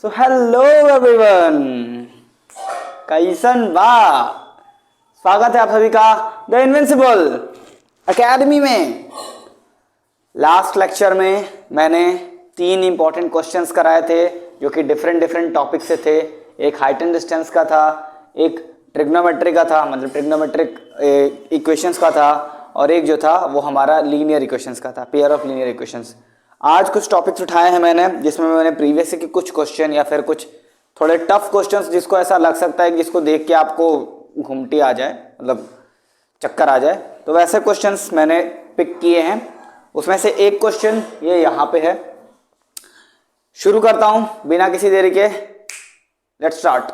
So hello everyone, कैसन बा। स्वागत है आप सभी का द इनविंसिबल एकेडमी में। लास्ट लेक्चर में मैंने 3 इंपॉर्टेंट क्वेश्चंस कराए थे जो कि डिफरेंट टॉपिक से थे। एक हाइट एंड डिस्टेंस का था, एक ट्रिग्नोमेट्री का था, मतलब ट्रिग्नोमेट्रिक इक्वेशंस का था, और एक जो था वो हमारा लीनियर इक्वेशंस का था, पेयर ऑफ लीनियर इक्वेशंस। आज कुछ टॉपिक्स उठाए हैं मैंने, जिसमें मैंने प्रीवियस के कुछ क्वेश्चन या फिर कुछ थोड़े टफ क्वेश्चंस जिसको ऐसा लग सकता है जिसको देख के आपको घुमटी आ जाए, मतलब चक्कर आ जाए, तो वैसे क्वेश्चंस मैंने पिक किए हैं। उसमें से एक क्वेश्चन ये यहाँ पे है। शुरू करता हूं बिना किसी देरी के। Let's start.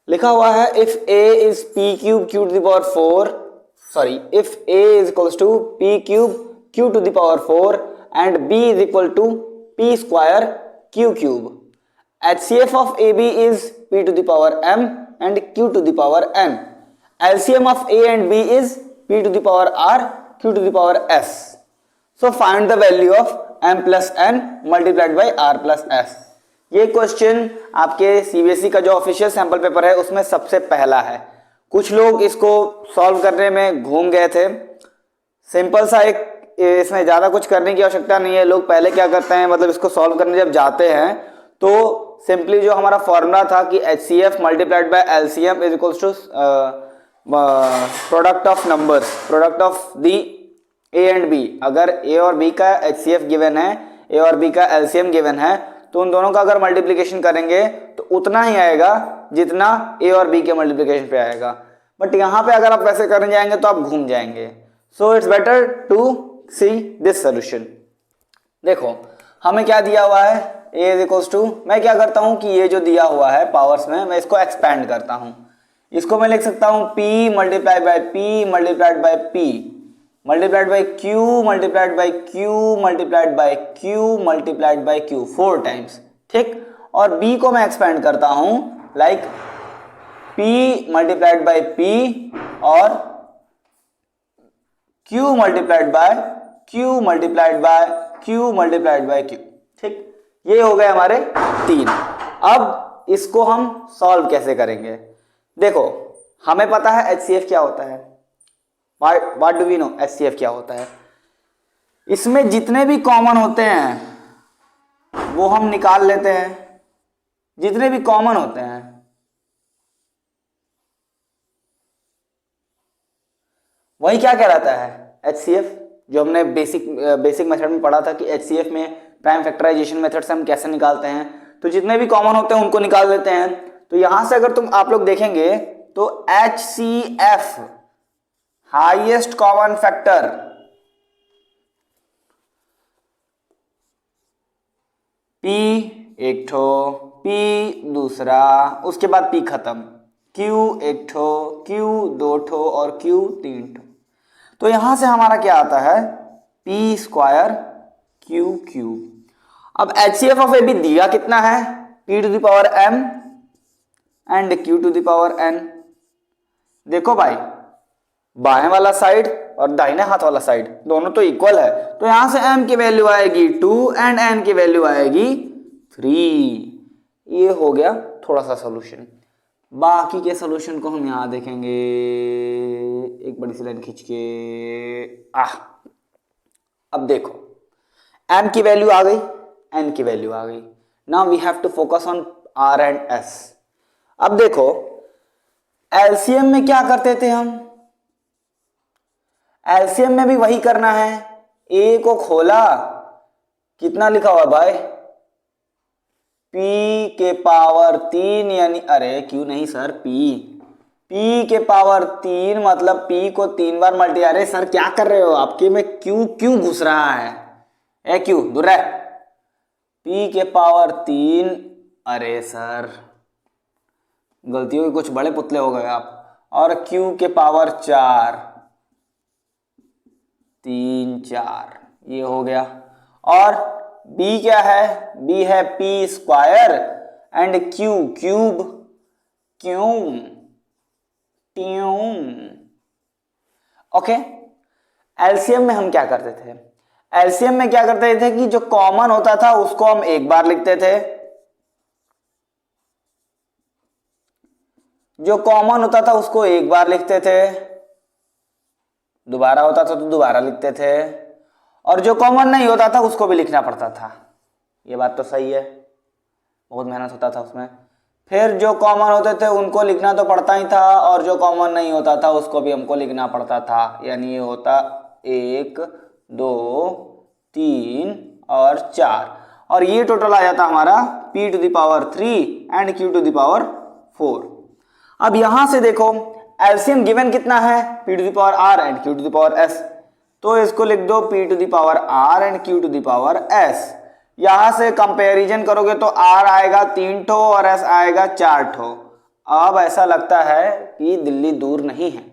लिखा हुआ है if a is p cube q to the power 4, sorry, if a is equals to p cube q to the power 4 and b is equal to p square q cube. HCF of AB is p to the power m and q to the power n. LCM of a and b is p to the power r q to the power s. So find the value of m plus n multiplied by r plus s. ये question आपके CBSE का जो official sample paper है उसमें सबसे पहला है। कुछ लोग इसको सॉल्व करने में घूम गए थे। सिंपल सा एक, इसमें ज़्यादा कुछ करने की आवश्यकता नहीं है। लोग पहले क्या करते हैं, मतलब इसको सॉल्व करने जब जाते हैं तो सिंपली जो हमारा फॉर्मूला था कि HCF multiplied by LCM is equals to product of numbers, product of the A and B। अगर A और B का HCF गिवन है, A और B का LCM गिवन है, तो उन दोनों का अगर मल्टीप्लिकेशन करेंगे तो उतना ही आएगा जितना A और B के मल्टीप्लिकेशन पे आएगा। बट यहाँ पे अगर आप वैसे करने जाएंगे तो आप घूम जाएंगे। So it's better to see this solution. देखो हमें क्या दिया हुआ है, a इज इक्वल्स टू, मैं क्या करता हूं कि ये जो दिया हुआ है पावर्स में, मैं इसको एक्सपैंड करता हूं। इसको मैं लिख सकता हूं p multiplied by p multiplied by p multiplied by q multiplied by q multiplied by q multiplied by q 4 times, ठीक। और b को मैं एक्सपैंड करता हूं like p multiplied by p और q multiplied by q multiplied by q multiplied by q, ठीक। ये हो गए हमारे 3। अब इसको हम सॉल्व कैसे करेंगे। देखो हमें पता है HCF क्या होता है। What do we know, HCF क्या होता है। इसमें जितने भी कॉमन होते हैं वो हम निकाल लेते हैं, जितने भी कॉमन होते हैं। वही क्या कहलाता है, HCF, जो हमने बेसिक मेथड में पढ़ा था कि HCF में प्राइम फैक्टराइजेशन मेथड से हम कैसे निकालते हैं। तो जितने भी कॉमन होते हैं उनको निकाल लेते हैं। तो यहां से अगर आप लोग देखेंगे तो HCF highest common factor, P एक ठो, P दूसरा, उसके बाद P खत्म, Q एक ठो, Q 2 ठो और Q 3 ठो। तो यहां से हमारा क्या आता है, p स्क्वायर q क्यूब। अब HCF ऑफ AB दिया कितना है, p to the power m and q to the power n। देखो भाई, बाएं वाला साइड और दाहिने हाथ वाला साइड दोनों तो इक्वल है, तो यहां से m की वैल्यू आएगी 2 एंड n की वैल्यू आएगी 3। ये हो गया थोड़ा सा सोल्यूशन। बाकी के सोल्यूशन को हम यहां देखेंगे, एक बड़ी सी लाइन खींच के। अब देखो m की वैल्यू आ गई, n की वैल्यू आ गई। Now we have to focus on r and s। अब देखो LCM में क्या करते थे हम, LCM में भी वही करना है। a को खोला, कितना लिखा हुआ भाई, p के पावर 3, यानी अरे q नहीं सर, p के पावर 3 मतलब p को 3 बार मल्टी। अरे सर क्या कर रहे हो, आपके में q क्यों घुस रहा है, ए q दूर है। p के पावर 3, अरे सर गलती हुई, कुछ बड़े पुतले हो गए आप। और q के पावर 4, 3 4, ये हो गया। और b क्या है, b है p square and q cube, क्यों ट्यूम। ओके, एलसीएम में हम क्या करते थे, कि जो कॉमन होता था उसको हम एक बार लिखते थे जो कॉमन होता था उसको एक बार लिखते थे, दोबारा होता था तो दोबारा लिखते थे, और जो कॉमन नहीं होता था उसको भी लिखना पड़ता था। ये बात तो सही है, बहुत मेहनत होता था उसमें। फिर जो कॉमन होते थे उनको लिखना तो पड़ता ही था, और जो कॉमन नहीं होता था उसको भी हमको लिखना पड़ता था। यानी ये होता 1 2 3 और 4, और ये टोटल आ जाता हमारा p to the power 3 and q to the power 4। अब यहां से देखो एलसीएम गिवन कितना है, p to the power r and q to the power s, तो इसको लिख दो p to the power r and q to the power s। यहां से कंपैरिजन करोगे तो r आएगा 3 ठो और s आएगा 4 ठो। अब ऐसा लगता है कि दिल्ली दूर नहीं है।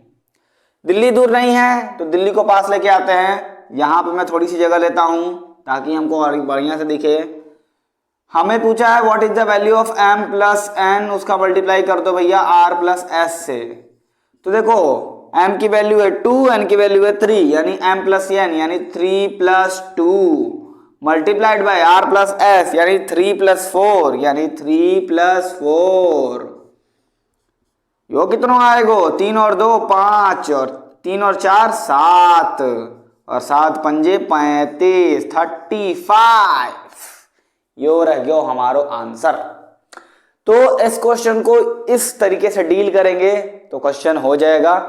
दिल्ली दूर नहीं है तो दिल्ली को पास लेके आते हैं। यहाँ पे मैं थोड़ी सी जगह लेता हूँ ताकि हमको और बढ़िया से दिखे। हमें पूछा है what is the value of m plus n, उसका मल्टीप्लाई कर दो भैया r प्लस s से। तो देखो m की वैल्यू है 2, n की वैल्यू है 3, यानी m प्लस n यानी 3 plus 2 multiplied by r plus s यानी 3 प्लस 4 यानी 3 प्लस 4। यो कितना आएगा, 3 और 2 5 और 3 और 4 7 और 7 पंजे 35 35। यो रह गयो हमारो आंसर। तो इस क्वेश्चन को इस तरीके से डील करेंगे तो क्वेश्चन हो जाएगा।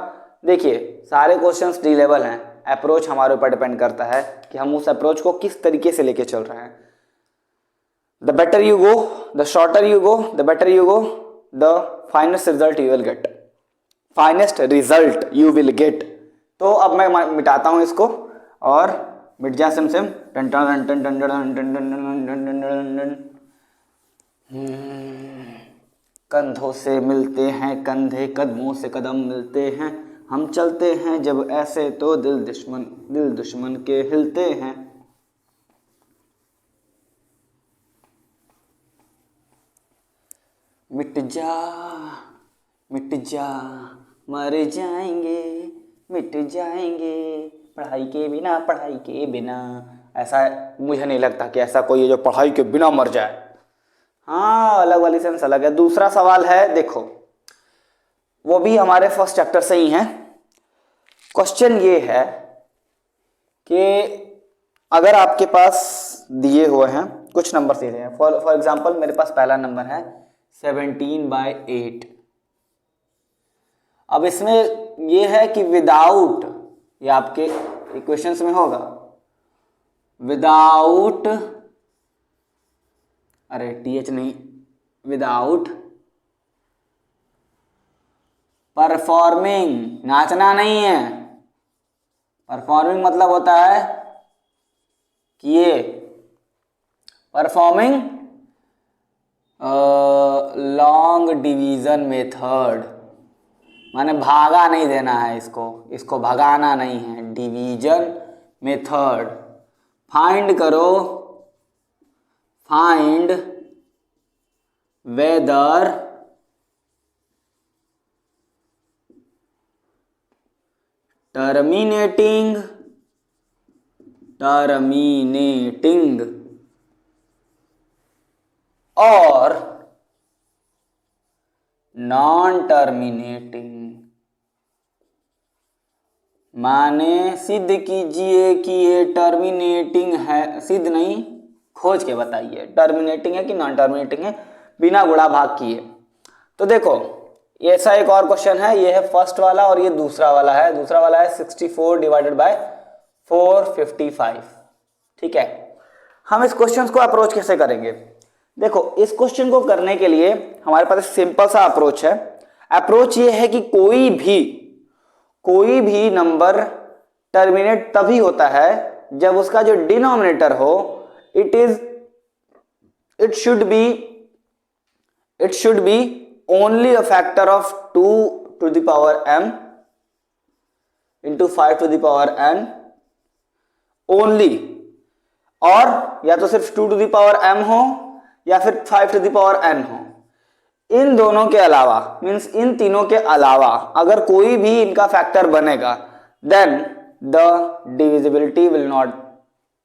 देखिए सारे क्वेश्चंस डी लेवल हैं, अप्रोच हमारे ऊपर डिपेंड करता है कि हम उस अप्रोच को किस तरीके से लेके चल रहे हैं। The better you go, the shorter you go, the better you go, the finest result you will get, finest result you will get. तो अब मैं मिटाता हूं इसको और मिट जा सिम सिम टन टन टन टन टन टन। कंधों से मिलते हैं कंधे, कदमों से कदम मिलते हैं, हम चलते हैं जब ऐसे तो दिल दुश्मन के हिलते हैं। मिट जा मर जाएंगे, मिट जाएंगे पढ़ाई के बिना। ऐसा मुझे नहीं लगता कि ऐसा कोई है जो पढ़ाई के बिना मर जाए। हाँ अलग वाली सेंस अलग है। दूसरा सवाल है, देखो वो भी हमारे फर्स्ट चैप्टर से ही है। क्वेश्चन ये है कि अगर आपके पास दिए हुए हैं कुछ नंबर दिए हैं, फॉर एग्जांपल मेरे पास पहला नंबर है 17/8। अब इसमें ये है कि विदाउट, ये आपके इक्वेशंस में होगा, विदाउट, अरे टीएच नहीं, विदाउट परफॉर्मिंग, नाचना नहीं है। परफॉर्मिंग मतलब होता है कि ये परफॉर्मिंग लॉन्ग डिवीजन मेथड, माने भागा नहीं देना है इसको भगाना नहीं है। डिवीजन मेथड फाइंड करो, फाइंड वेदर टर्मिनेटिंग और नॉन टर्मिनेटिंग। माने सिद्ध कीजिए कि ये टर्मिनेटिंग है, सिद्ध नहीं खोज के बताइए टर्मिनेटिंग है कि नॉन टर्मिनेटिंग है बिना गुणा भाग किए। तो देखो ऐसा एक और क्वेश्चन है, ये है फर्स्ट वाला और ये दूसरा वाला है। दूसरा वाला है 64 डिवाइडेड बाय 455। ठीक है, हम इस क्वेश्चन को अप्रोच कैसे करेंगे? देखो इस क्वेश्चन को करने के लिए हमारे पास सिंपल सा अप्रोच है। अप्रोच ये है कि कोई भी नंबर टर्मिनेट तभी होता है जब उसका जो डिनोमिनेटर हो it should be only a factor of 2 to the power m into 5 to the power n only, और या तो सिर्फ 2 to the power m हो या फिर 5 to the power n हो। इन दोनों के अलावा, मीन्स इन तीनों के अलावा अगर कोई भी इनका फैक्टर बनेगा then the divisibility will not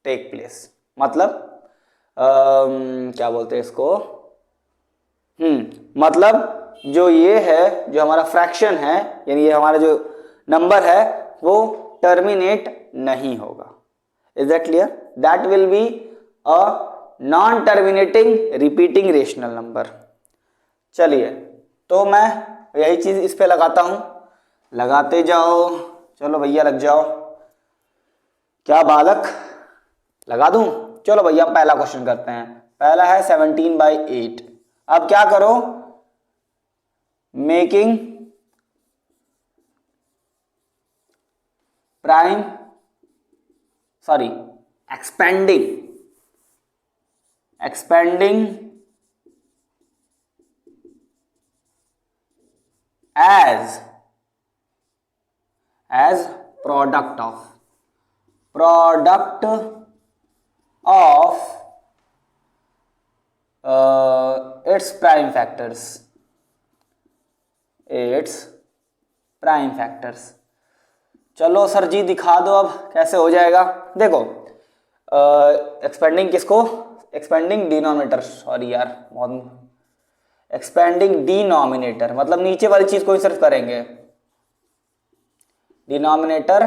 take place. मतलब क्या बोलते हैं इसको, मतलब जो ये है, जो हमारा फ्रैक्शन है, यानी ये हमारा जो नंबर है वो टर्मिनेट नहीं होगा। Is that clear? That will be a non terminating repeating rational number. चलिए, तो मैं यही चीज इस पे लगाता हूं, लगाते जाओ। चलो भैया लग जाओ। क्या बालक, लगा दूं? चलो भैया पहला क्वेश्चन करते हैं। पहला है 17/8। अब क्या करो, making prime, sorry expanding as product of its prime factors। चलो सर जी दिखा दो अब कैसे हो जाएगा। देखो, एक्सपेंडिंग किसको, एक्सपेंडिंग डिनोमिनेटर, सॉरी यार बहुत, एक्सपेंडिंग डिनोमिनेटर मतलब नीचे वाली चीज को ही सिर्फ करेंगे, denominator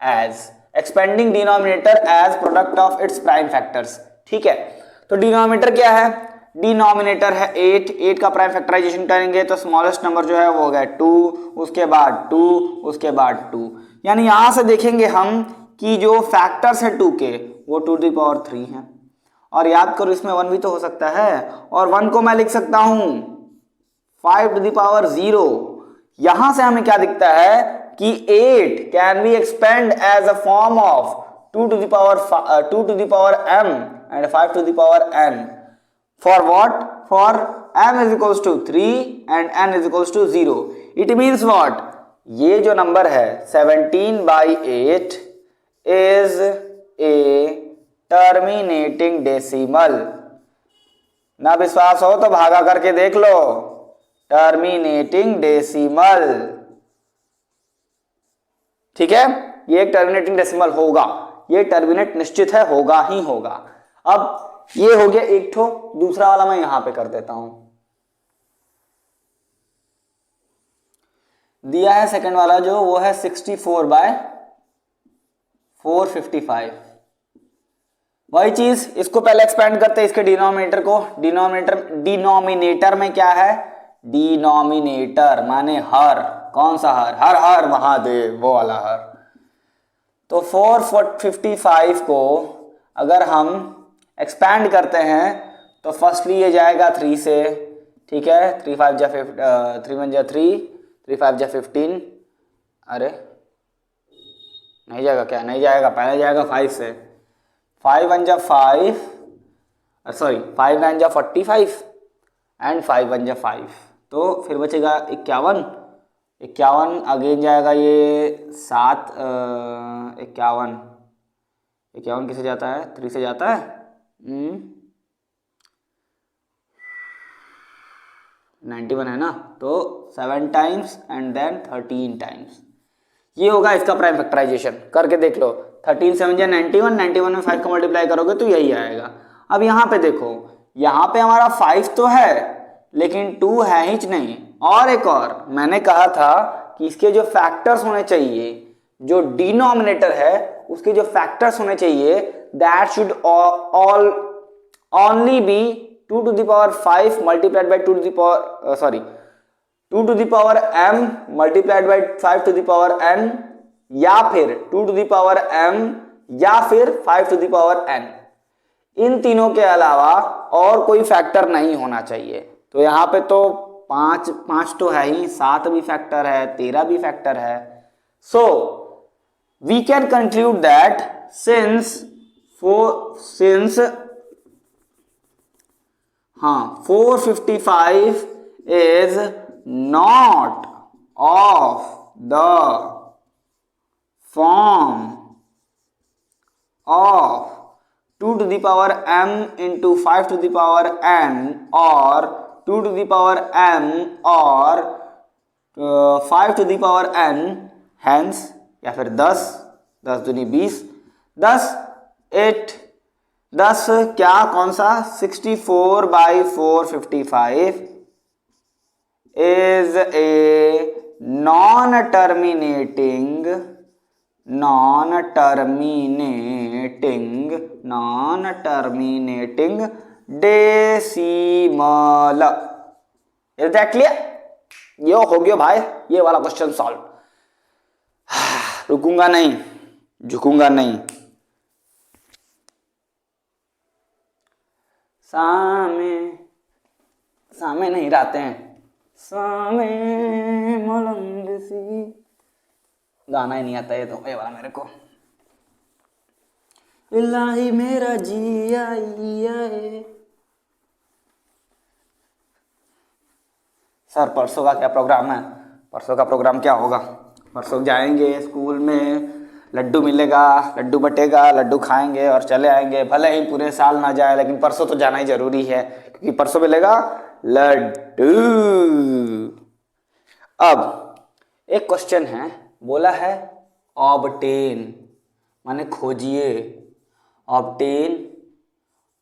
as, expanding denominator as product of its prime factors. ठीक है, तो डिनोमिनेटर क्या है, डिनोमिनेटर है 8 का प्राइम फैक्टराइजेशन करेंगे तो स्मॉलेस्ट नंबर जो है वो हो गया 2, उसके बाद 2, उसके बाद 2, यानी यहां से देखेंगे हम कि जो फैक्टर्स है 2 के वो 2⁻³ हैं। और याद करो इसमें 1 भी तो हो सकता है, और 1 को मैं लिख सकता हूं 5⁻0। यहां से हमें क्या दिखता है कि 8 can be expand as a form of 2⁻m and 5⁻n for what? For m is equals to 3 and n is equals to 0. It means what? ये जो नंबर है 17/8 is a terminating decimal। ना विश्वास हो तो भागा करके देख लो, टर्मिनेटिंग डेसिमल। ठीक है, ये एक टर्मिनेटिंग डेसिमल होगा, ये टर्मिनेट निश्चित है, होगा ही होगा। अब ये हो गया एक ठो, दूसरा वाला मैं यहां पे कर देता हूं। दिया है सेकंड वाला जो वो है 64/455। वही चीज, इसको पहले एक्सपेंड करते हैं इसके डिनोमिनेटर को। डिनोमिनेटर में क्या है, डिनोमिनेटर माने हर, कौन सा हर, हर हर महादेव, वो वाला हर। तो 455 को अगर हम एक्सपैंड करते हैं तो फर्स्टली ये जाएगा 3 से, ठीक है, 3 5 जा 3 5 जा 15, अरे नहीं जाएगा क्या, नहीं जाएगा, पहले जाएगा 5 से, 5 1 जा 5, सॉरी 5 9 जा 45 एंड 5 1 जा 5, तो फिर बचेगा 51, अगेन जाएगा ये 7, 51 किसे जाता है, 3 से जाता है, 91 है ना, तो 7 टाइम्स एंड देन 13 टाइम्स। ये होगा इसका प्राइम फैक्टराइजेशन, करके देख लो। 13 7 जा 91, 91 में 5 का मल्टीप्लाई करोगे तो यही आएगा। अब यहाँ पे देखो, यहाँ पे हमारा 5 तो है लेकिन 2 है ही नहीं। और एक और मैंने कहा था कि इसके जो फैक्टर्स होने चाहिए, जो डिनोमिनेटर है उसके जो फैक्टर्स होने चाहिए, that should only be 2⁵ multiplied by 2⁻m multiplied by 5⁻n, या फिर 2⁻m या फिर 5⁻n। इन तीनों के अलावा और कोई फैक्टर नहीं होना चाहिए। तो यहाँ पे तो 5 तो है ही, 7 भी फैक्टर है, 13 भी फैक्टर है। So we can conclude that since 455 is not of the form of 2⁻m into 5⁻n or 2⁻m or 5⁻n, hence या फिर 10 दूनी 20, 10 क्या, कौन सा, 64/455 is a non-terminating decimal. Is that clear? ये हो गया भाई, ये वाला क्वेश्चन सॉल्व। रुकूंगा नहीं, झुकूंगा नहीं। सामे नहीं रहते हैं, सामे मलंग सी। गाना ही नहीं आता ये तो, ये वाला मेरे को। इलाही मेरा जिया सर परसों का क्या प्रोग्राम है? परसों का प्रोग्राम क्या होगा? परसों जाएंगे स्कूल में, लड्डू मिलेगा, लड्डू बटेगा, लड्डू खाएंगे और चले आएंगे। भले ही पूरे साल ना जाए, लेकिन परसों तो जाना ही जरूरी है, क्योंकि परसों मिलेगा लड्डू। अब एक क्वेश्चन है, बोला है ऑब्टेन माने खोजिए, ऑब्टेन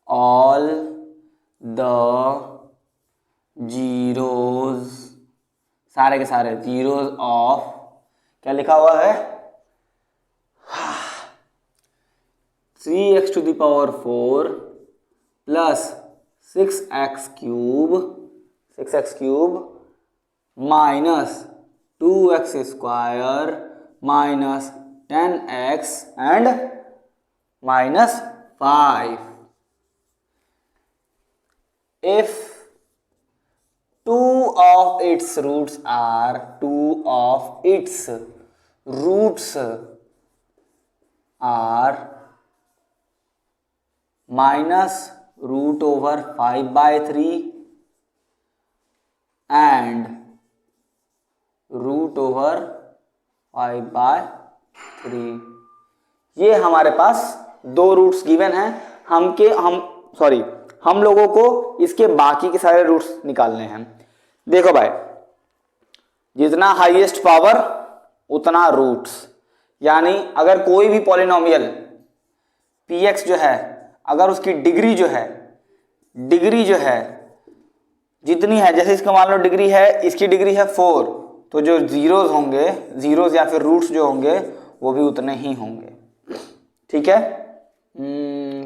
ऑल द जीरोज, सारे के सारे जीरोज ऑफ, क्या लिखा हुआ है? 3x to the power 4 plus 6x cube minus 2x square minus 10x and minus 5. If two of its roots are minus root over 5/3 and root over 5/3, ये हमारे पास दो रूट्स गिवन हैं। हम लोगों को इसके बाकी के सारे रूट्स निकालने हैं। देखो भाई, जितना हाईएस्ट पावर उतना रूट्स, यानी अगर कोई भी पॉलिनोमियल px जो है, अगर उसकी डिग्री जो है जितनी है, जैसे इसका मान लो डिग्री है, इसकी डिग्री है 4, तो जो जीरोज होंगे, जीरोज या फिर रूट्स जो होंगे वो भी उतने ही होंगे। ठीक है,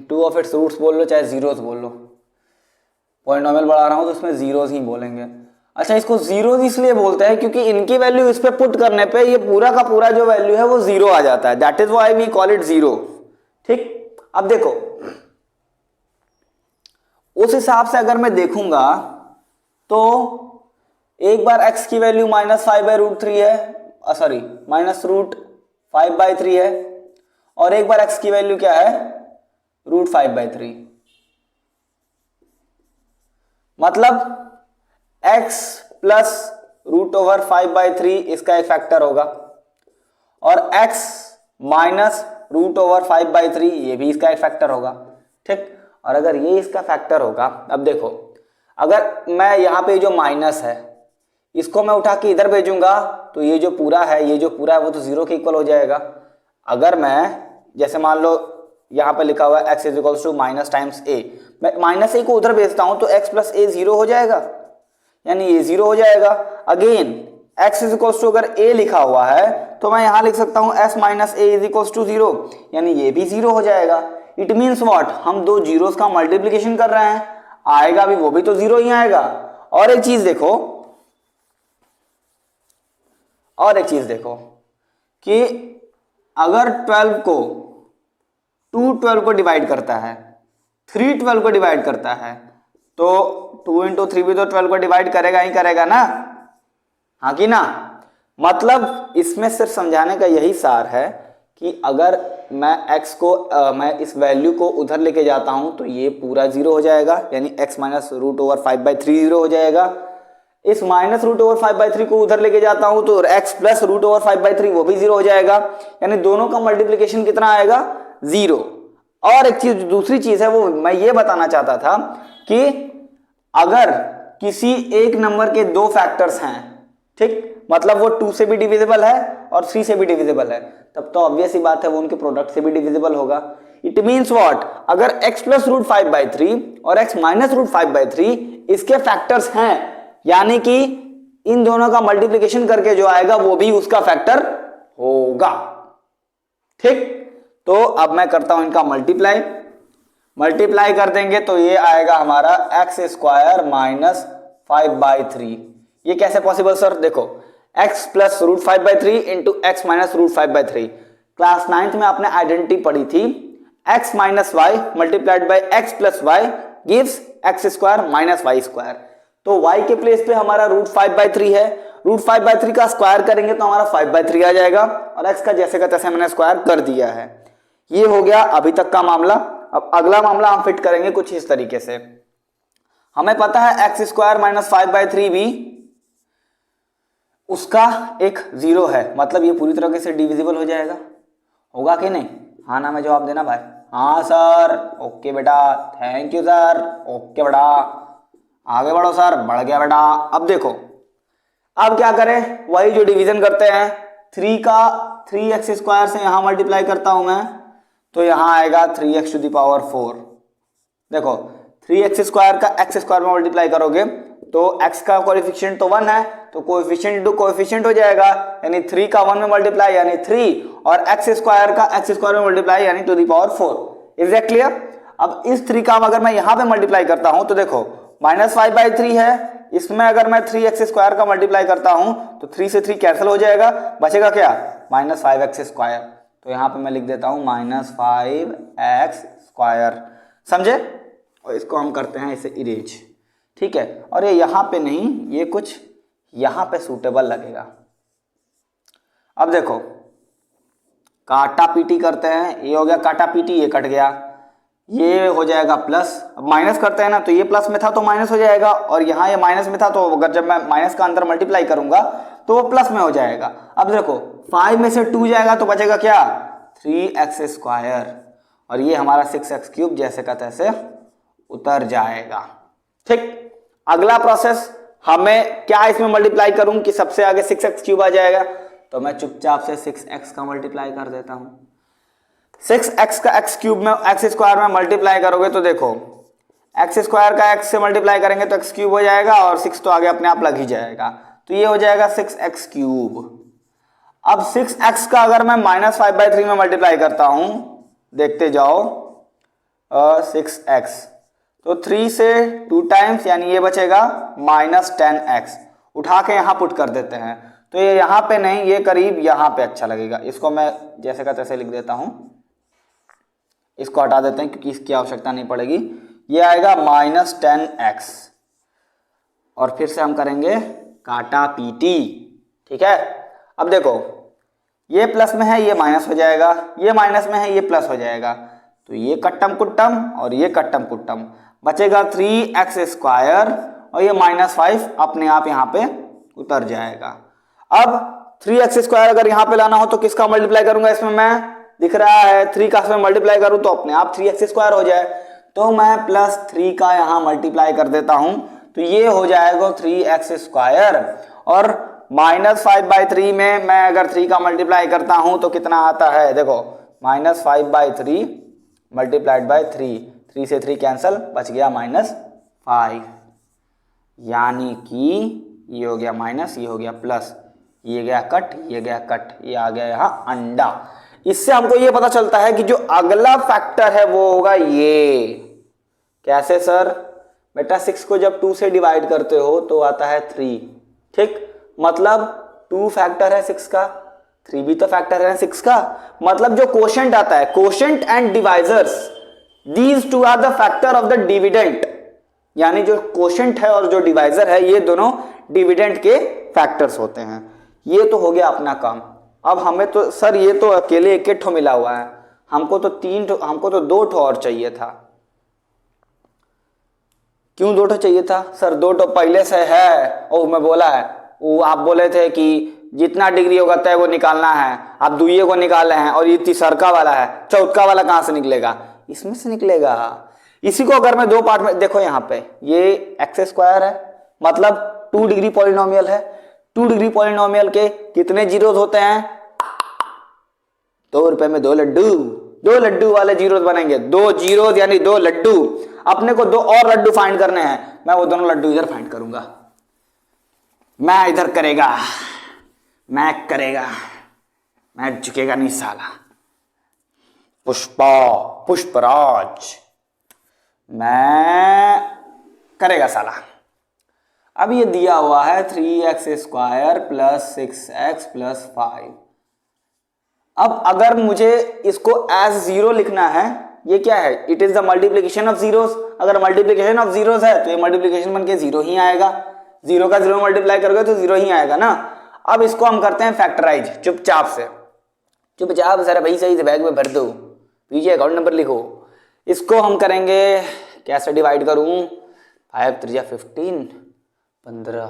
2 ऑफ इट्स रूट्स बोल लो चाहे जीरोज बोल लो, पॉलिनोमियल बढ़ा रहा हूं तो उसमें जीरोज ही बोलेंगे। अच्छा, इसको जीरोज इसलिए बोलते हैं क्योंकि इनकी वैल्यू इस पे पुट करने पे ये पूरा का पूरा जो वैल्यू है वो जीरो आ जाता है, that is why we call it zero. ठीक, अब देखो उस हिसाब से अगर मैं देखूंगा तो एक बार x की वैल्यू -5/√3 है, सॉरी -√5/3 है, और एक बार x की वैल्यू क्या है? √5/3। मतलब x प्लस √5/3 इसका एक फैक्टर होगा, और x माइनस √5/3 ये भी इसका एक फैक्टर होगा। ठीक, और अगर ये इसका फैक्टर होगा, अब देखो अगर मैं यहाँ पे जो माइनस है इसको मैं उठा के इधर भेजूंगा तो ये जो पूरा है वो तो जीरो के इक्वल हो जाएगा। अगर मैं जैसे मान लो यहाँ पे लिखा हुआ है x is minus times a, मैं माइनस a को उधर भेजता हूँ तो x प्लस a जीरो हो जाएगा, यानी ये जीरो हो जाएगा। अगेन x इज अगर a लिखा हुआ है तो मैं यहाँ लिख सकता हूँ s minus a is zero, यानी ये भी जीरो हो जाएगा। इट मीन्स व्हाट, हम दो जीरोस का मल्टीप्लीकेशन कर रहे हैं, आएगा भी वो भी तो जीरो ही आएगा। और एक चीज देखो कि अगर 12 को 2 12 को डिवाइड करता है, 3 12 को डिवाइड करता है, तो 2 × 3 भी तो 12 को डिवाइड करेगा ही करेगा ना, हाँ कि ना। मतलब इसमें सिर्फ समझाने का यही सार है कि अगर मैं x को मैं इस वैल्यू को उधर लेके जाता हूं तो ये पूरा जीरो हो जाएगा, यानी x माइनस √5/3 जीरो हो जाएगा। इस माइनस √5/3 को उधर लेके जाता हूं तो x प्लस √5/3 वो भी जीरो हो जाएगा, यानी दोनों का मल्टीप्लिकेशन कितना आएगा? जीरो। और एक चीज, दूसरी चीज है वो मैं ये बताना चाहता था कि अगर किसी एक नंबर के दो फैक्टर्स हैं, ठीक, मतलब वो 2 से भी डिविजिबल है और 3 से भी डिविजिबल है, तब तो ऑब्वियस ही बात है वो उनके प्रोडक्ट से भी डिविजिबल होगा। इट मीन्स व्हाट, अगर x प्लस √5/3 और x माइनस √5/3 इसके फैक्टर्स हैं, यानी कि इन दोनों का मल्टीप्लिकेशन करके जो आएगा वो भी उसका फैक्टर होगा। ठीक, तो अब मैं करता हूं इनका मल्टीप्लाई कर देंगे तो ये आएगा हमारा एक्स स्क्वायर माइनस 5/3। ये कैसे पॉसिबल सर? देखो x plus root 5/3 into x minus root 5/3। Class 9th में आपने आइडेंटिटी पढ़ी थी, x minus y multiplied by x plus y gives x square minus y square. तो y के प्लेस पे हमारा रूट 5/3 है, रूट 5/3 का स्क्वायर करेंगे तो हमारा 5/3 आ जाएगा और x का जैसे का तैसे मैंने स्क्वायर कर दिया है। ये हो गया अभी तक का मामला। अब अगला मामला हम फिट करेंगे कुछ इस तरीके से। हमें पता है एक्स स्क्वायर माइनस 5/3 भी उसका एक जीरो है, मतलब ये पूरी तरीके से डिविजिबल हो जाएगा। होगा कि नहीं? हाँ ना में जवाब देना भाई। हाँ सर, ओके बेटा, थैंक यू सर, ओके बेटा, आगे बढ़ो सर, बढ़ गया बेटा। अब देखो, अब क्या करें, वही जो डिवीजन करते हैं, 3x स्क्वायर से यहां मल्टीप्लाई करता हूं मैं तो यहां आएगा 3x टू द पावर 4। देखो 3x स्क्वायर का x स्क्वायर में मल्टीप्लाई करोगे तो x का कोएफिशिएंट तो 1 है तो कोएफिशिएंट इंटू कोएफिशिएंट हो जाएगा, यानी 3 का 1 में मल्टीप्लाई यानी 3 और x स्क्वायर का x स्क्वायर में मल्टीप्लाई यानी to the power 4। Is that clear? अब इस 3 का अगर मैं यहां पे मल्टीप्लाई करता हूं तो देखो माइनस 5/3 है, इसमें अगर मैं 3x स्क्वायर का मल्टीप्लाई करता हूं तो 3 से 3 कैंसिल हो जाएगा, बचेगा क्या? Minus 5x square. तो यहां पे मैं लिख देता हूं माइनस 5x स्क्वायर। समझे? और इसको हम करते हैं इसे इरेज। ठीक है, और ये यहां पे नहीं, ये कुछ यहां पे सूटेबल लगेगा। अब देखो काटा पीटी करते हैं, ये हो गया काटा पीटी, ये कट गया, ये हो जाएगा प्लस। अब माइनस करते हैं ना तो ये प्लस में था तो माइनस हो जाएगा और यहाँ ये माइनस में था तो अगर जब मैं माइनस का अंदर मल्टीप्लाई करूंगा तो वो प्लस में हो जाएगा। अब देखो 5 में से 2 जाएगा तो बचेगा क्या? 3x स्क्वायर और ये हमारा 6x क्यूब जैसे का तैसे उतर जाएगा। ठीक, अगला प्रोसेस, हमें क्या इसमें मल्टीप्लाई करूं कि सबसे आगे 6x क्यूब आ जाएगा, तो मैं चुपचाप से 6x का मल्टीप्लाई कर देता हूं। 6x का x क्यूब में x स्क्वायर में मल्टीप्लाई करोगे तो देखो x स्क्वायर का x से मल्टीप्लाई करेंगे तो x क्यूब हो जाएगा और 6 तो आगे अपने आप लग ही जाएगा, तो ये हो जाएगा 6x क्यूब। अब 6x का अगर मैं माइनस 5/3 में मल्टीप्लाई करता हूं, देखते जाओ, 6x तो 3 से 2 टाइम्स यानी ये बचेगा माइनस 10x, उठा के यहाँ पुट कर देते हैं तो ये यहाँ पे नहीं, ये करीब यहाँ पे अच्छा लगेगा। इसको मैं जैसे का तैसे लिख देता हूं, इसको हटा देते हैं क्योंकि इसकी आवश्यकता नहीं पड़ेगी। ये आएगा माइनस 10x और फिर से हम करेंगे काटा पीटी। ठीक है, अब देखो ये प्लस में है, ये माइनस हो जाएगा, ये माइनस में है, ये प्लस हो जाएगा, तो ये कट्टम कुट्टम और ये कट्टम कुट्टम, बचेगा 3x स्क्वायर और ये माइनस 5 अपने आप यहाँ पे उतर जाएगा। अब 3x स्क्वायर अगर यहाँ पे लाना हो तो किसका मल्टीप्लाई करूंगा? इसमें मैं दिख रहा है 3 का इसमें मल्टीप्लाई करूं तो अपने आप 3x स्क्वायर हो जाए, तो मैं प्लस 3 का यहाँ मल्टीप्लाई कर देता हूं तो ये हो जाएगा 3x स्क्वायर और माइनस 5/3 में मैं अगर 3 का मल्टीप्लाई करता हूं तो कितना आता है? देखो माइनस 5/3 मल्टीप्लाइड बाई 3 से 3 कैंसिल, बच गया -5, यानी कि ये हो गया माइनस, ये हो गया प्लस, ये गया कट, ये गया कट, ये आ गया यहाँ अंडा। इससे हमको ये पता चलता है कि जो अगला फैक्टर है वो होगा ये। कैसे सर? बेटा 6 को जब 2 से डिवाइड करते हो तो आता है 3। ठीक, मतलब 2 फैक्टर है 6 का, 3 भी तो फैक्टर है 6 का, मतलब जो कोशेंट आता है, quotient and divisors, these two are the factor of the dividend, यानी जो कोशेंट है और जो डिवाइजर है ये दोनों डिविडेंड के फैक्टर्स होते हैं। ये तो हो गया अपना काम। अब हमें तो सर ये तो अकेले एक ठो मिला हुआ है, हमको तो 2 ठो और चाहिए था। क्यों 2 ठो चाहिए था सर? 2 ठो पहले से है, ओ मैं बोला है, वो आप बोले थे कि जितना डिग्री होगा तय वो निकालना है, आप दुइये को निकाल रहे हैं और ये तीसरका वाला है, चौथका वाला कहां से निकलेगा? इसमें से निकलेगा। इसी को अगर मैं 2 पार्ट में, देखो यहाँ पे ये एक्स स्क्वायर है, मतलब 2 डिग्री पॉलिनोमियल है। 2 डिग्री पॉलिनोमियल के कितने जीरोज होते हैं? 2 रुपए में 2 लड्डू, 2 लड्डू वाले जीरोज बनेंगे, 2 जीरोज यानी 2 लड्डू। अपने को 2 और लड्डू फाइंड करने हैं, मैं वो दोनों लड्डू इधर फाइंड करूंगा। मैं इधर करेगा, मैं करेगा, मैं झुकेगा नहीं साला। पुष्पा, पुष्पराज, मैं करेगा साला। अब ये दिया हुआ है 3x² प्लस 6x प्लस 5। अब अगर मुझे इसको एज जीरो लिखना है, ये क्या है, it is the multiplication of zeros. अगर मल्टीप्लीकेशन ऑफ जीरोस है तो ये मल्टीप्लीकेशन बन के जीरो ही आएगा, जीरो का जीरो मल्टीप्लाई करोगे तो जीरो ही आएगा ना। अब इसको हम करते हैं फैक्टराइज चुपचाप से, चुपचाप जरा भाई सही से बैग में भर दो, पीछे अकाउंट नंबर लिखो। इसको हम करेंगे, कैसे डिवाइड करूं, 5 3 15, 15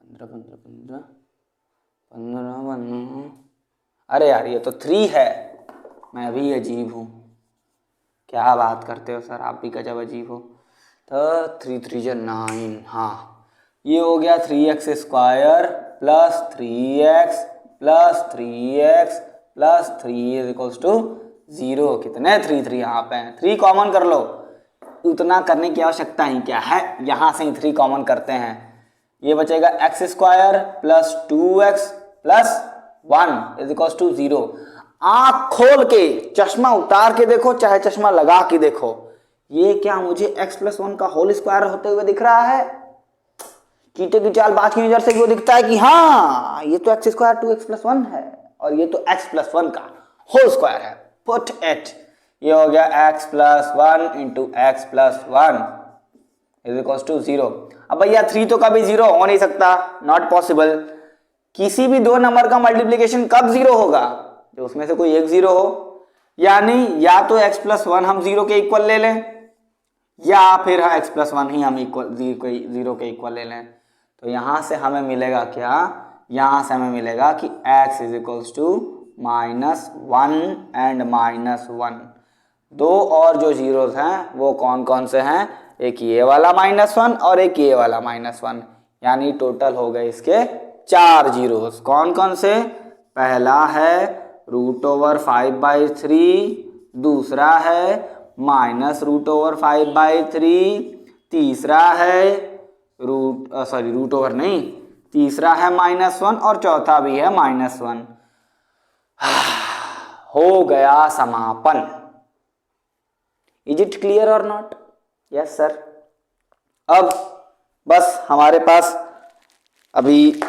15 15 15 15। अरे यार ये तो 3 है, मैं भी अजीब हूँ। क्या बात करते हो सर, आप भी गजब अजीब हो। तो 3 3 9, हाँ ये हो गया 3x² plus 3x plus 3x plus 3 is equals to 0। कितने 3 3 यहाँ पे हैं, 3 कॉमन कर लो, उतना करने की आवश्यकता ही क्या है, यहाँ से ही 3 कॉमन करते हैं। ये बचेगा x² plus 2x plus 1 is equals to 0। आंख खोल के चश्मा उतार के देखो चाहे चश्मा लगा के देखो, ये क्या मुझे x प्लस 1 का होल स्क्वायर होते हुए दिख रहा है? चीटे की चाल बाज की नजर से वो दिखता है कि हाँ ये तो x² 2x प्लस 1 है और ये तो x प्लस 1 का होल स्क्वायर है। पुट इट, ये हो गया x plus 1 into x plus 1 is equals to 0। अब भैया 3 तो कभी 0 हो नहीं सकता, नॉट पॉसिबल। किसी भी दो नंबर का मल्टीप्लीकेशन कब 0 होगा, जो उसमें से कोई एक 0 हो, यानी या तो x प्लस 1 हम 0 के इक्वल ले लें या फिर x प्लस 1 ही हम इक्वल 0 के इक्वल ले लें। तो यहां से हमें मिलेगा क्या, यहां से हमें मिलेगा कि x is equals to -1 and -1। दो और जो जीरोस हैं वो कौन कौन से हैं, एक ये वाला -1 और एक ये वाला -1, यानी टोटल हो गए इसके 4 जीरोस। कौन कौन से, पहला है √5/3, दूसरा है -√5/3, तीसरा है √, नहीं, तीसरा है -1 और चौथा भी है -1। हो गया समापन। इज इट क्लियर और नॉट? Yes sir. अब बस हमारे पास अभी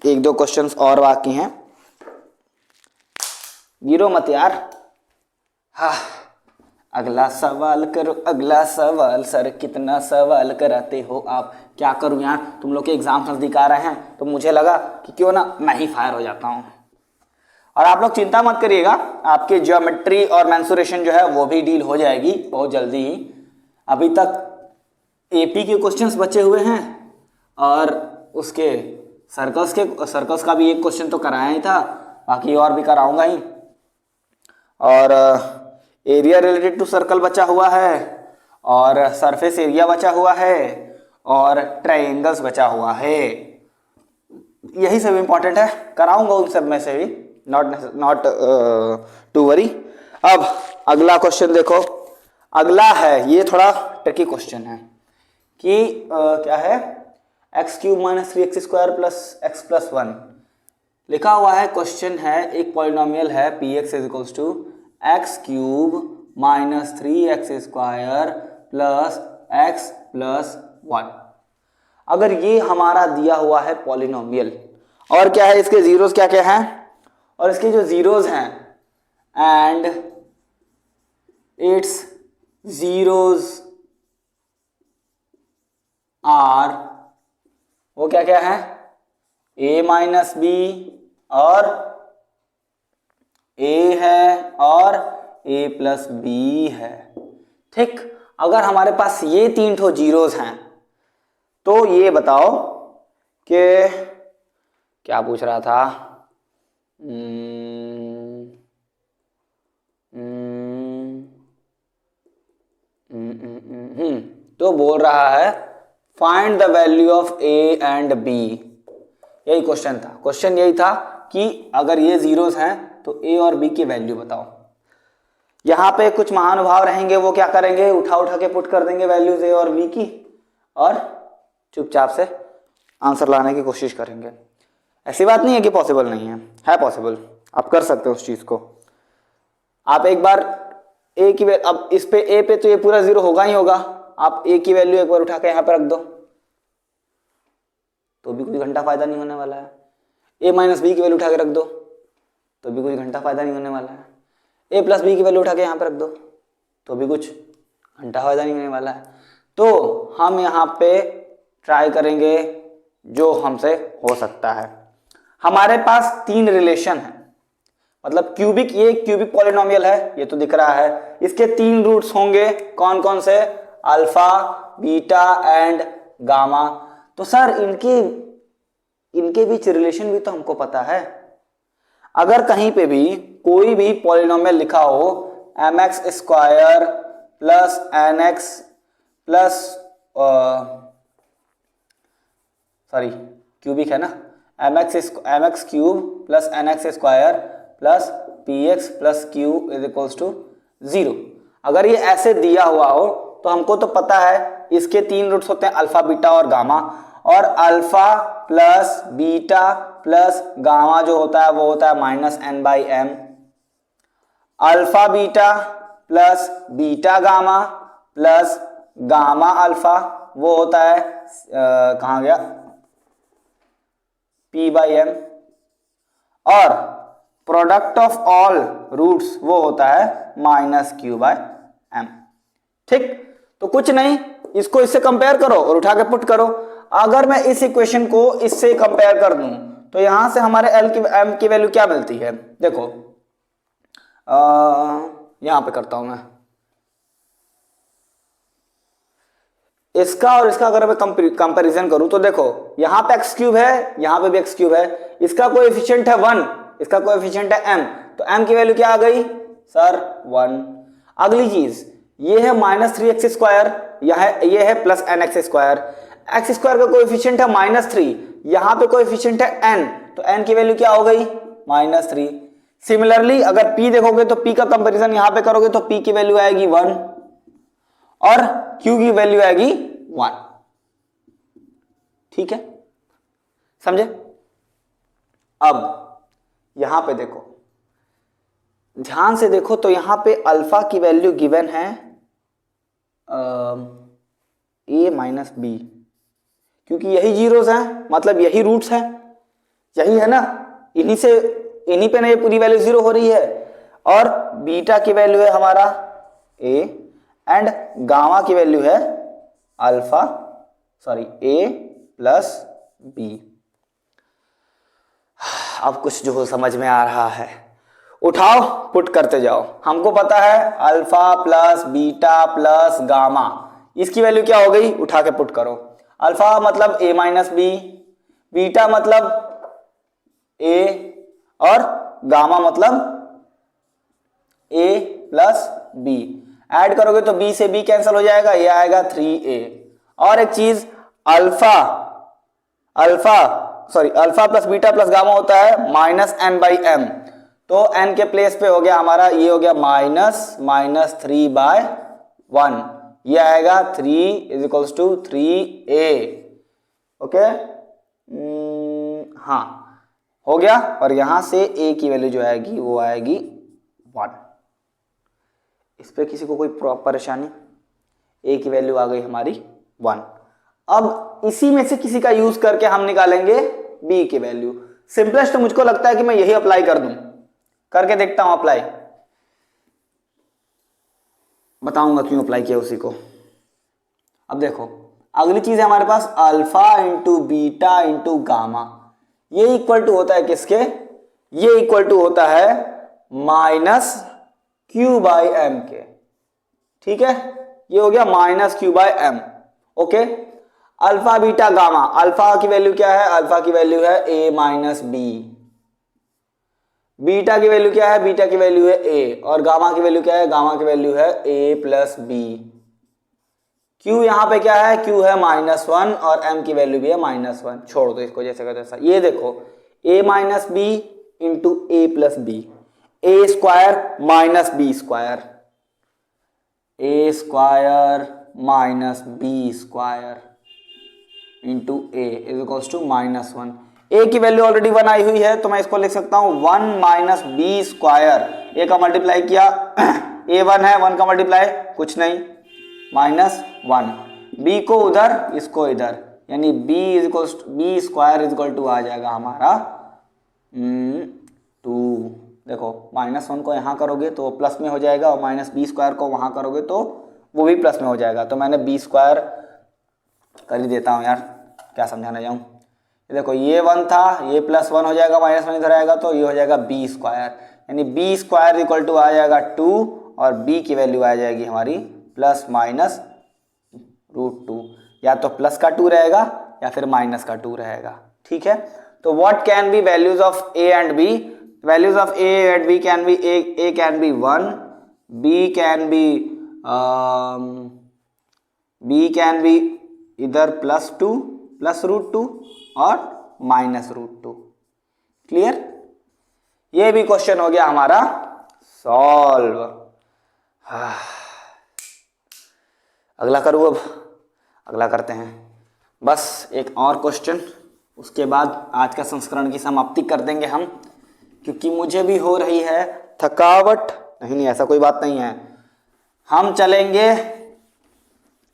1-2 क्वेश्चंस और बाकी हैं, गिरो मत यार। हाँ, अगला सवाल करो, अगला सवाल। सर कितना सवाल कराते हो आप, क्या करूं यार, तुम लोग के एग्जाम नजदीक आ रहे हैं तो मुझे लगा कि क्यों ना मैं ही फायर हो जाता हूं। और आप लोग चिंता मत करिएगा, आपके ज्योमेट्री और मेंसुरेशन जो है वो भी डील हो जाएगी बहुत जल्दी ही। अभी तक एपी के क्वेश्चंस बचे हुए हैं और उसके सर्कल्स का भी एक क्वेश्चन तो कराया ही था, बाकी और भी कराऊंगा ही। और एरिया रिलेटेड टू सर्कल बचा हुआ है और सरफेस एरिया बचा हुआ है और ट्रायंगल्स बचा हुआ है। यही सब इंपॉर्टेंट है, कराऊंगा उन सब में से भी, नॉट टू वरी। अब अगला क्वेश्चन देखो, अगला है, ये थोड़ा ट्रिकी क्वेश्चन है कि क्या है, x³ - 3x² plus x plus 1 लिखा हुआ है। क्वेश्चन है, एक पॉलिनोमियल है px is equals to x³ - 3x² plus x plus 1। अगर ये हमारा दिया हुआ है पॉलिनोमियल, और क्या है इसके जीरोस क्या क्या हैं, और इसके जो जीरोस हैं एंड इट्स जीरोस आर, वो क्या क्या है, a माइनस बी और a है और a प्लस बी है। ठीक, अगर हमारे पास ये 3 ठो जीरोस हैं तो ये बताओ कि क्या पूछ रहा था, तो बोल रहा है find the value of a and b। यही क्वेश्चन था, क्वेश्चन यही था कि अगर ये जीरोस हैं तो a और b की वैल्यू बताओ। यहाँ पे कुछ महानुभाव रहेंगे, वो क्या करेंगे, उठा उठा के पुट कर देंगे वैल्यूज a और b की और चुपचाप से आंसर लाने की कोशिश करेंगे। ऐसी बात नहीं है कि पॉसिबल नहीं है पॉसिबल, आप कर सकते हो उस चीज को। आप एक बार ए की अब इस पे ए पे तो ये पूरा 0 होगा ही होगा, आप ए की वैल्यू एक बार उठा के यहाँ पे रख दो तो भी कोई घंटा फायदा नहीं होने वाला है। ए माइनस बी की वैल्यू उठा के रख दो तो भी कोई घंटा फायदा नहीं होने वाला है। ए प्लस बी की वैल्यू उठा के यहाँ पे रख दो तो भी कुछ घंटा फायदा नहीं होने वाला है। तो हम यहाँ पे ट्राई करेंगे जो हमसे हो सकता है। हमारे पास 3 रिलेशन है, मतलब क्यूबिक, ये क्यूबिक पॉलिनोमियल है, ये तो दिख रहा है। इसके 3 रूट्स होंगे, कौन कौन से? Alpha, beta and gamma. तो सर इनके बीच रिलेशन भी तो हमको पता है। अगर कहीं पे भी कोई भी पॉलिनोमियल लिखा हो mx square plus nx plus sorry cubic है ना, mx cube plus nx square plus px plus q is equals to 0। अगर ये ऐसे दिया हुआ हो तो हमको तो पता है इसके 3 रूट्स होते हैं अल्फा, बीटा और गामा, और alpha plus beta plus gamma जो होता है वो होता है -n/m। Alpha beta plus beta gamma plus gamma alpha वो होता है कहाँ गया, p/m। और प्रोडक्ट ऑफ ऑल रूट्स वो होता है -q/m। ठीक, तो कुछ नहीं, इसको इससे कंपेयर करो और उठा के पुट करो। अगर मैं इस इक्वेशन को इससे कंपेयर कर दूं तो यहां से हमारे m की वैल्यू क्या मिलती है? देखो यहां पे करता हूं मैं, इसका और इसका अगर मैं कंपैरिजन करूं तो देखो यहां पे x क्यूब है, यहां पे भी x क्यूब है, इसका कोएफिशिएंट है 1, इसका कोएफिशिएंट है m, तो m की वैल्यू क्या आ गई सर 1। अगली चीज ये है -3x स्क्वायर, ये है plus nx square, x square का कोएफिशिएंट है -3, यहां पे कोएफिशिएंट है n, तो n की वैल्यू क्या हो गई -3। सिमिलरली अगर p देखोगे तो p का कंपैरिजन यहां पे करोगे तो p की वैल्यू आएगी 1 और q की वैल्यू आएगी 1। ठीक है, समझे? अब यहां पे देखो, ध्यान से देखो तो यहां पे अल्फा की वैल्यू गिवन है a माइनस बी, क्योंकि यही जीरोस हैं, मतलब यही रूट्स हैं, यही है ना, इन्हीं पे ना ये पूरी वैल्यू 0 हो रही है। और बीटा की वैल्यू है हमारा a एंड गामा की वैल्यू है alpha, sorry a plus b. अब कुछ जो समझ में आ रहा है, उठाओ पुट करते जाओ। हमको पता है alpha plus beta plus gamma, इसकी वैल्यू क्या हो गई, उठा के पुट करो। अल्फा मतलब a माइनस बी, बीटा मतलब a और गामा मतलब a प्लस बी। ऐड करोगे तो b से b कैंसिल हो जाएगा, ये आएगा 3a। और एक चीज alpha plus beta plus gamma होता है -n/m, तो n के प्लेस पे हो गया हमारा, ये हो गया -3/1, ये आएगा 3 is equals to 3a। Okay, हाँ हो गया। और यहां से a की वैल्यू जो आएगी वो आएगी 1। इस पे किसी को कोई परेशानी? a की वैल्यू आ गई हमारी 1। अब इसी में से किसी का यूज करके हम निकालेंगे b की वैल्यू। सिंपलेस्ट तो मुझको लगता है कि मैं यही अप्लाई कर दूं, करके देखता हूं अप्लाई, बताऊंगा क्यों अप्लाई किया उसी को। अब देखो अगली चीज है हमारे पास alpha into beta into gamma, ये इक्वल टू होता है किसके, ये इक्वल टू होता है -q/m के। ठीक है, ये हो गया -q/m। Okay, alpha beta gamma, alpha की वैल्यू क्या है, अल्फा की वैल्यू है a माइनस बी, बीटा की वैल्यू क्या है, बीटा की वैल्यू है a, और गामा की वैल्यू क्या है, गामा की वैल्यू है a प्लस बी। q यहां पे क्या है, q है -1 और m की वैल्यू भी है -1। छोड़ दो इसको जैसे का तैसा। ये देखो a minus b into a plus b, a square minus b square, a square minus b square. Into a is equals to -1। ए की वैल्यू ऑलरेडी 1 आई हुई है तो मैं इसको लिख सकता हूँ 1 माइनस बी स्क्वायर। ए का मल्टीप्लाई किया ए 1 है, 1 का मल्टीप्लाई कुछ नहीं -1, बी को उधर इसको इधर, यानी B is equal B square is equal to आ जाएगा हमारा 2। देखो -1 को यहाँ करोगे तो प्लस में हो जाएगा और माइनस बी स्क्वायर को वहाँ करोगे तो वो भी प्लस में हो जाएगा। तो मैंने बी स्क्वायर कर ही देता हूँ यार, क्या समझाना जाऊँ। देखो ये 1 था, ये +1 हो जाएगा, -1 इधर आएगा तो ये हो जाएगा बी स्क्वायर, यानी बी स्क्वायर इक्वल टू आ जाएगा 2 और बी की वैल्यू आ जाएगी हमारी ±√2। या तो प्लस का 2 रहेगा या फिर माइनस का 2 रहेगा। ठीक है, तो what can be values of a and b? Values of a and b can be a can be 1, b can be इधर +2 +√2 और -√2। क्लियर? ये भी क्वेश्चन हो गया हमारा सॉल्व। अगला करूँ, अब अगला करते हैं। बस एक और क्वेश्चन, उसके बाद आज का संस्करण की समाप्ति कर देंगे हम, क्योंकि मुझे भी हो रही है थकावट। नहीं ऐसा कोई बात नहीं है, हम चलेंगे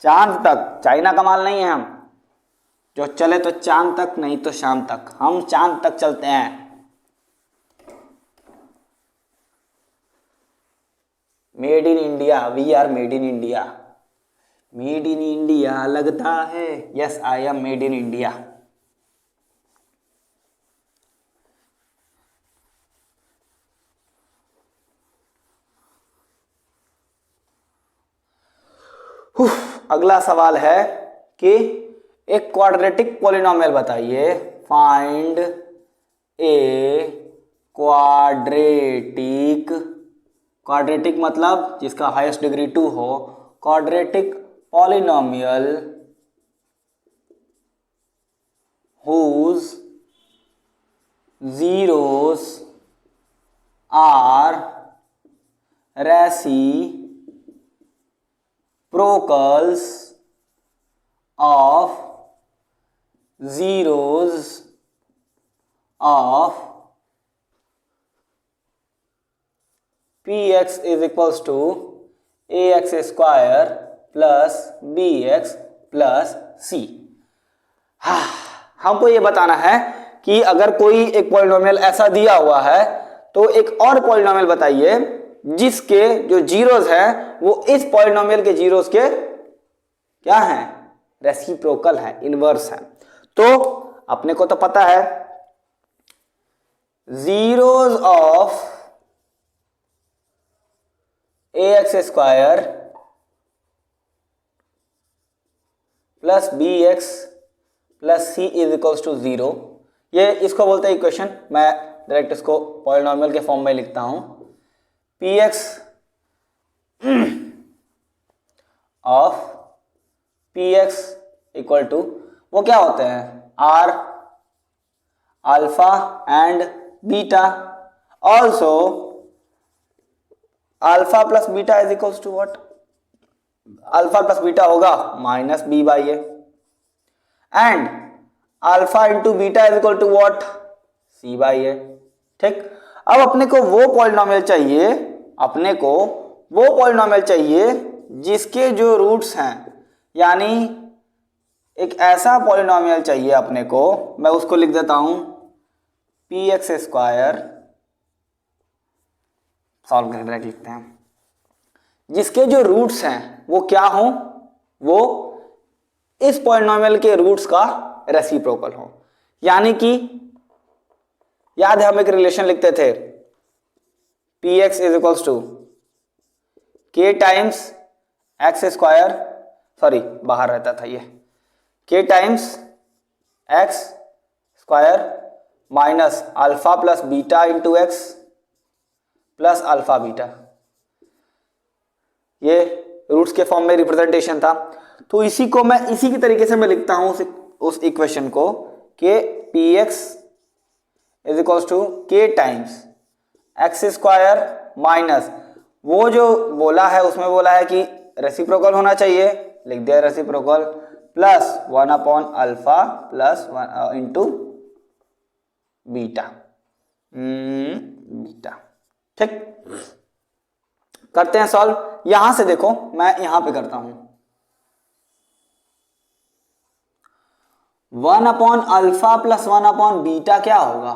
चांद तक। चाइना का माल नहीं है हम, जो चले तो चांद तक, नहीं तो शाम तक। हम चांद तक चलते हैं। Made in India, we are made in India. Made in India लगता है, yes I am made in India. अगला सवाल है कि एक क्वाड्रेटिक पॉलिनोमियल बताइए। फाइंड ए क्वाड्रेटिक मतलब जिसका हाईएस्ट डिग्री 2 हो, quadratic polynomial whose zeros are reciprocals of zeros of px is equals to ax square plus bx plus c। हमको ये बताना है कि अगर कोई एक पॉलिनोमियल ऐसा दिया हुआ है तो एक और पॉलिनोमियल बताइए जिसके जो जीरोस हैं वो इस पॉलिनोमियल के जीरोस के क्या हैं, रेसिप्रोकल हैं, इनवर्स हैं। तो अपने को तो पता है zeros of ax square plus bx plus c is equals to 0। ये इसको बोलते हैं इक्वेशन। मैं डायरेक्ट इसको पॉलिनोमियल के फॉर्म में लिखता हूं। px of px equal to वो क्या होते हैं, are alpha and beta. Also alpha plus beta is equals to what, alpha plus beta होगा -b/a and alpha into beta is equal to what, c/a। ठीक, अब अपने को वो पॉलिनोमियल चाहिए, जिसके जो रूट्स हैं, यानी एक ऐसा पॉलिनोमियल चाहिए अपने को। मैं उसको लिख देता हूं px स्क्वायर, सॉल्व करके डायरेक्ट लिखते हैं, जिसके जो रूट्स हैं वो क्या हों, वो इस पॉलिनोमियल के रूट्स का रेसिप्रोकल हो। यानी कि याद है हम एक रिलेशन लिखते थे, px is equals to k times x square, sorry बाहर रहता था ये, k times x square minus alpha plus beta into x plus alpha beta. ये रूट्स के फॉर्म में रिप्रेजेंटेशन था। तो इसी को मैं इसी की तरीके से मैं लिखता हूं उस इक्वेशन को कि px is equals to k times x square minus, वो जो बोला है उसमें बोला है कि रेसिप्रोकल होना चाहिए, लिख दिया reciprocal, plus 1 upon alpha plus 1 into beta, beta. ठीक, करते हैं सॉल्व। यहां से देखो, मैं यहां पे करता हूं, 1 upon alpha plus 1 upon beta क्या होगा?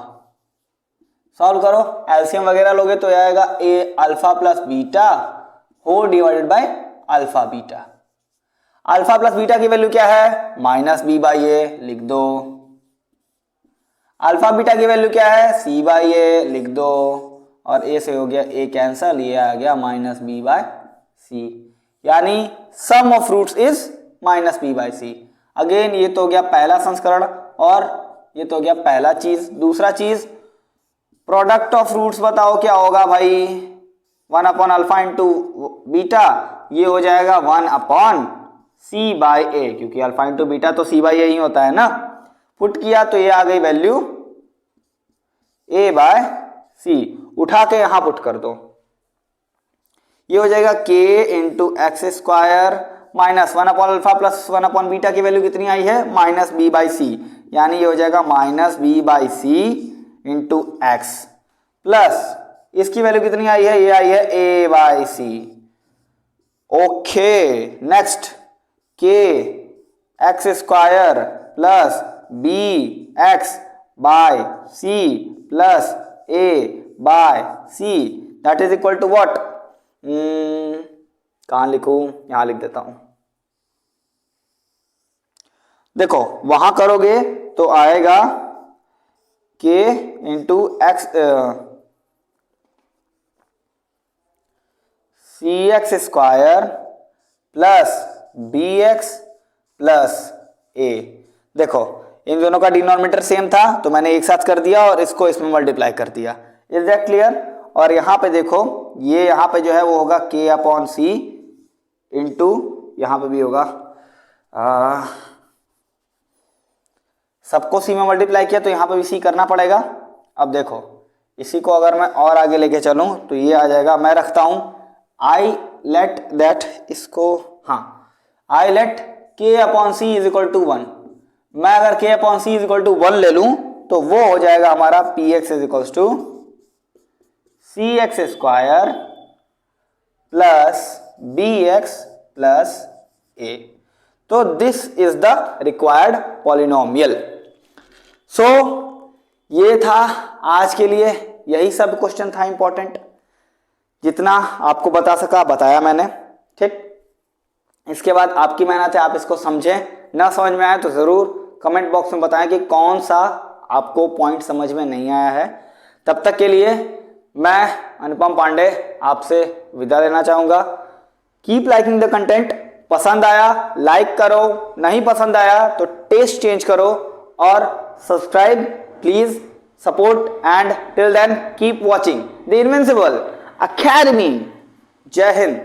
सॉल्व करो, एलसीएम वगैरह लोगे तो आएगा a alpha plus beta whole divided by alpha beta. Alpha plus beta की वैल्यू क्या है? माइनस बी बाई ए, लिख दो। अल्फा बीटा की वैल्यू क्या है? सी बाई ए, लिख दो। और ए से हो गया ए कैंसल, ये आ गया माइनस बी बाय सी, यानी sum of roots is minus B by C. Again ये तो हो गया पहला संस्करण और ये तो हो गया पहला चीज। दूसरा चीज, प्रोडक्ट ऑफ रूट्स बताओ क्या होगा भाई? 1 अपॉन अल्फा इंटू बीटा, ये हो जाएगा 1 अपॉन सी बाय ए, क्योंकि अल्फा इंटू बीटा तो सी बाय ए ही होता है ना। पुट किया तो ये आ गई वैल्यू ए बाय सी, उठा के यहां पुट कर दो, ये हो जाएगा के into x square minus 1 upon alpha plus 1 upon beta की वैल्यू कितनी आई है? माइनस बी बाई सी, यानी ये हो जाएगा minus b by c into x plus इसकी वैल्यू कितनी आई है? ये आई है a by c. Okay, next k x square plus B x by c plus a by c that is equal to what? कहां लिखूं? यहां लिख देता हूं। देखो वहां करोगे तो आएगा K into X C X square plus B X plus A. देखो इन दोनों का डिनोमिनेटर सेम था तो मैंने एक साथ कर दिया और इसको इसमें मल्टीप्लाई कर दिया। Is that clear? और यहाँ पे देखो, ये यहाँ पे जो है वो होगा के अपॉन सी इंटू, यहाँ पे भी होगा सबको सी में मल्टीप्लाई किया तो यहाँ पे भी सी करना पड़ेगा। अब देखो इसी को अगर मैं और आगे लेके चलूँ तो ये आ जाएगा, मैं रखता हूँ आई लेट दैट, इसको हाँ I let K upon C is equal to 1। मैं अगर K upon C is equal to 1 ले लूँ तो वो हो जाएगा हमारा P X is equal to C X square plus B X plus A. तो this is the required polynomial. So ये था आज के लिए, यही सब क्वेश्चन था इंपॉर्टेंट, जितना आपको बता सका बताया मैंने। ठीक, इसके बाद आपकी मेहनत है, आप इसको समझें। ना समझ में आया तो ज़रूर कमेंट बॉक्स में बताएं कि कौन सा आपको पॉइंट समझ में नहीं आया है। तब तक के लिए मैं अनुपम पांडे आपसे विदा लेना चाहूँगा। Keep liking the content. पसंद आया लाइक करो, नहीं पसंद आया तो टेस्ट चेंज करो और subscribe please support and till then keep watching the invincible academy. जय हिंद।